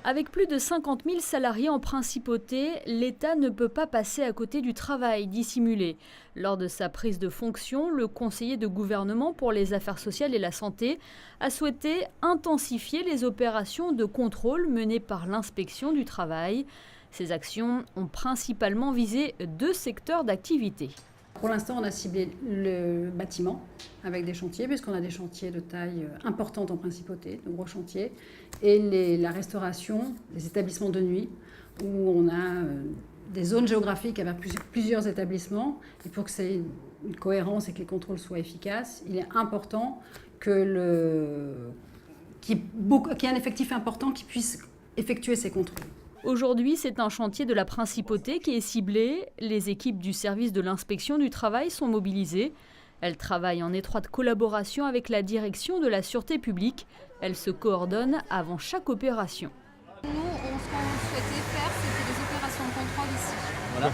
Avec plus de 50 000 salariés en principauté, l'État ne peut pas passer à côté du travail dissimulé. Lors de sa prise de fonction, le conseiller de gouvernement pour les affaires sociales et la santé a souhaité intensifier les opérations de contrôle menées par l'inspection du travail. Ces actions ont principalement visé 2 secteurs d'activité. Pour l'instant, on a ciblé le bâtiment avec des chantiers, puisqu'on a des chantiers de taille importante en principauté, de gros chantiers, et la restauration, les établissements de nuit, où on a des zones géographiques avec plusieurs établissements. Et pour que c'est une cohérence et que les contrôles soient efficaces, il est important qu'il y ait un effectif important qui puisse effectuer ces contrôles. Aujourd'hui, c'est un chantier de la principauté qui est ciblé. Les équipes du service de l'inspection du travail sont mobilisées. Elles travaillent en étroite collaboration avec la direction de la sûreté publique. Elles se coordonnent avant chaque opération. Nous, ce qu'on souhaitait faire, c'était des opérations de contrôle ici. Voilà.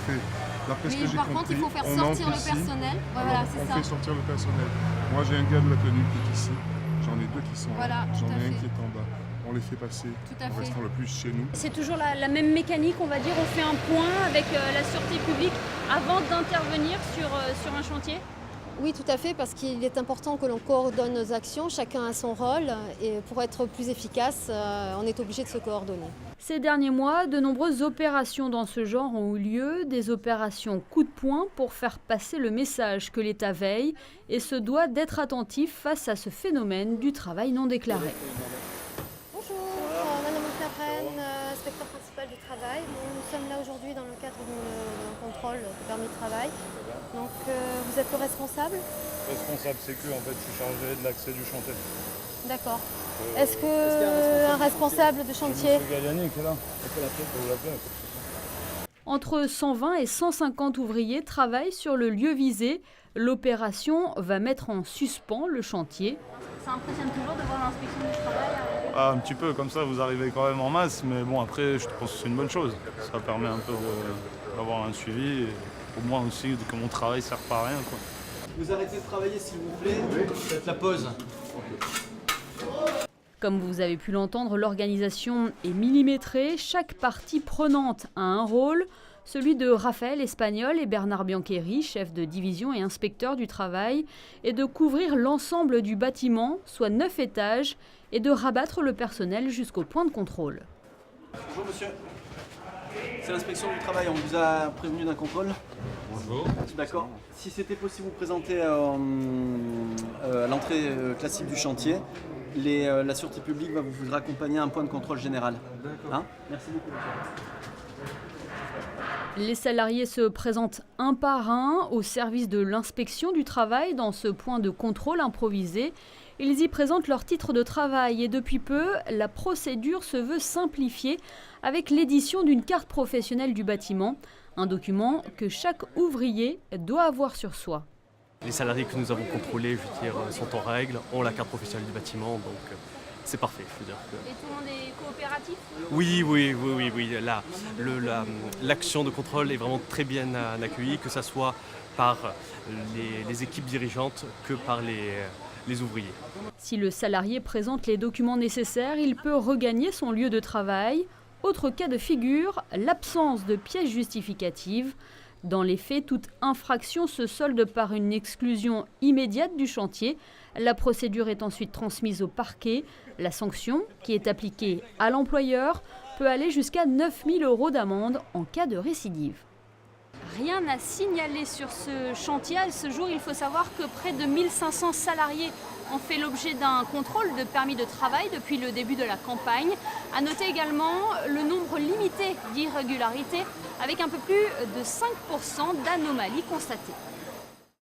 D'après ce que j'ai par compris, contre, il faut faire sortir le personnel. Voilà, c'est ça. On fait sortir le personnel. Moi, j'ai un gars de la tenue qui est ici. J'en ai 2 qui sont là. J'en ai un qui est en bas. On les fait passer en restant le plus chez nous. C'est toujours la même mécanique, on va dire, on fait un point avec la sûreté publique avant d'intervenir sur un chantier? Oui, tout à fait, parce qu'il est important que l'on coordonne nos actions, chacun a son rôle, et pour être plus efficace, on est obligé de se coordonner. Ces derniers mois, de nombreuses opérations dans ce genre ont eu lieu, des opérations coup de poing pour faire passer le message que l'État veille et se doit d'être attentif face à ce phénomène du travail non déclaré. Inspecteur principal du travail. Nous sommes là aujourd'hui dans le cadre d'un contrôle de permis de travail. Donc vous êtes le responsable? Responsable sécu, en fait, je suis chargé de l'accès du chantier. D'accord. Est-ce qu'un responsable de chantier? Monsieur Galliani qui est là. Entre 120 et 150 ouvriers travaillent sur le lieu visé. L'opération va mettre en suspens le chantier. Ça impressionne toujours de voir l'inspection du travail. Un petit peu, comme ça, vous arrivez quand même en masse, mais bon, après, je pense que c'est une bonne chose. Ça permet un peu d'avoir un suivi, et au moins aussi que mon travail ne sert pas à rien, quoi. Vous arrêtez de travailler, s'il vous plaît. Faites la pause. Comme vous avez pu l'entendre, l'organisation est millimétrée. Chaque partie prenante a un rôle. Celui de Raphaël Espagnol et Bernard Biancheri, chef de division et inspecteur du travail, est de couvrir l'ensemble du bâtiment, soit 9 étages, et de rabattre le personnel jusqu'au point de contrôle. Bonjour monsieur, c'est l'inspection du travail, on vous a prévenu d'un contrôle. Bonjour. D'accord. Si c'était possible vous présenter à l'entrée classique du chantier, la sûreté publique va vous raccompagner à un point de contrôle général. D'accord. Merci beaucoup monsieur. Les salariés se présentent un par un au service de l'inspection du travail dans ce point de contrôle improvisé. Ils y présentent leur titre de travail et depuis peu, la procédure se veut simplifiée avec l'édition d'une carte professionnelle du bâtiment, un document que chaque ouvrier doit avoir sur soi. Les salariés que nous avons contrôlés, je veux dire, sont en règle, ont la carte professionnelle du bâtiment, donc c'est parfait. Je veux dire que... Et tout le monde est coopératif? Oui. L'action de contrôle est vraiment très bien accueillie, que ce soit par les équipes dirigeantes que par les ouvriers. Si le salarié présente les documents nécessaires, il peut regagner son lieu de travail. Autre cas de figure, l'absence de pièces justificatives. Dans les faits, toute infraction se solde par une exclusion immédiate du chantier. La procédure est ensuite transmise au parquet. La sanction, qui est appliquée à l'employeur, peut aller jusqu'à 9 000 € d'amende en cas de récidive. Rien à signaler sur ce chantier. À ce jour, il faut savoir que près de 1500 salariés ont fait l'objet d'un contrôle de permis de travail depuis le début de la campagne. À noter également le nombre limité d'irrégularités avec un peu plus de 5% d'anomalies constatées.